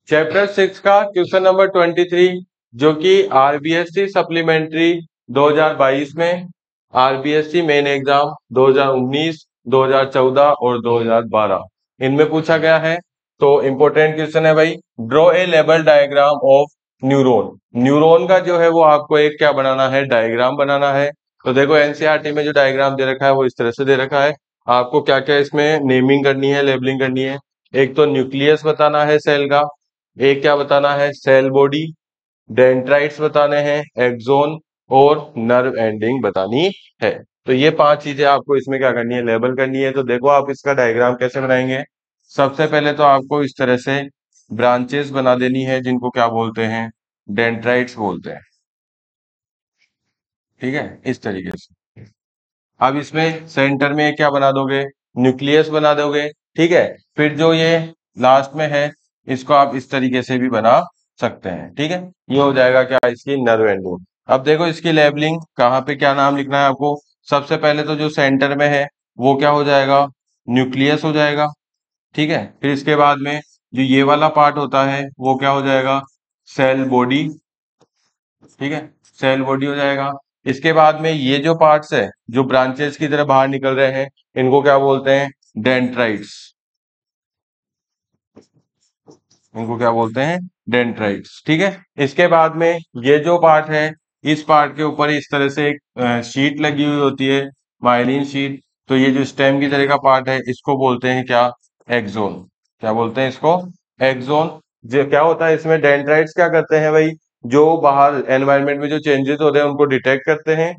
Chapter 6 का question number 23, जो कि आरबीएससी सप्लीमेंट्री 2022 में, आरबीएससी मेन एग्जाम 2019, 2014 और 2012 इनमें पूछा गया है। तो इंपॉर्टेंट क्वेश्चन है भाई, draw a label diagram of neuron. Neuron का जो है वो आपको एक क्या बनाना है, डायग्राम बनाना है। तो देखो एनसीईआरटी में जो डायग्राम दे रखा है वो इस तरह से दे रखा है। आपको क्या क्या इसमें नेमिंग करनी है, लेबलिंग करनी है। एक तो न्यूक्लियस बताना है सेल का, एक क्या बताना है, सेल बॉडी, डेंड्राइट्स बताने हैं, एक्सोन और नर्व एंडिंग बतानी है। तो ये 5 चीजें आपको इसमें क्या करनी है, लेबल करनी है। तो देखो आप इसका डायग्राम कैसे बनाएंगे। सबसे पहले तो आपको इस तरह से ब्रांचेस बना देनी है, जिनको क्या बोलते हैं, डेंड्राइट्स बोलते हैं। ठीक है, इस तरीके से। अब इसमें सेंटर में क्या बना दोगे, न्यूक्लियस बना दोगे। ठीक है, फिर जो ये लास्ट में है इसको आप इस तरीके से भी बना सकते हैं। ठीक है, ये हो जाएगा क्या, इसकी नर्व एंडिंग। अब देखो इसकी लेबलिंग, कहाँ पे क्या नाम लिखना है आपको। सबसे पहले तो जो सेंटर में है वो क्या हो जाएगा, न्यूक्लियस हो जाएगा। ठीक है, फिर इसके बाद में जो ये वाला पार्ट होता है वो क्या हो जाएगा, सेल बॉडी। ठीक है, सेल बॉडी हो जाएगा। इसके बाद में ये जो पार्ट्स है जो ब्रांचेस की तरह बाहर निकल रहे हैं, इनको क्या बोलते हैं, डेंड्राइट्स। इनको क्या बोलते हैं, डेंड्राइट्स। ठीक है, इसके बाद में ये जो पार्ट है, इस पार्ट के ऊपर इस तरह से एक शीट लगी हुई होती है, माइलिन शीट। तो ये जो स्टेम की तरह का पार्ट है इसको बोलते हैं क्या, एक्सोन। क्या बोलते हैं इसको, एक्सोन। जो क्या होता है इसमें, डेंड्राइट्स क्या करते हैं भाई, जो बाहर एनवायरनमेंट में जो चेंजेस होते हैं उनको डिटेक्ट करते हैं,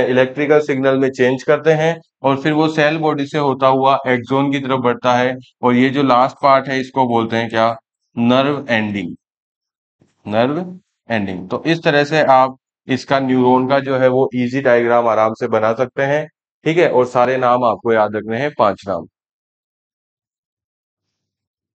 इलेक्ट्रिकल सिग्नल में चेंज करते हैं, और फिर वो सेल बॉडी से होता हुआ एक्सोन की तरफ बढ़ता है। और ये जो लास्ट पार्ट है इसको बोलते हैं क्या, नर्व एंडिंग। Nerve ending. तो इस तरह से आप इसका न्यूरॉन का जो है वो इजी डायग्राम आराम से बना सकते हैं। ठीक है, और सारे नाम आपको याद रखने हैं, 5 नाम।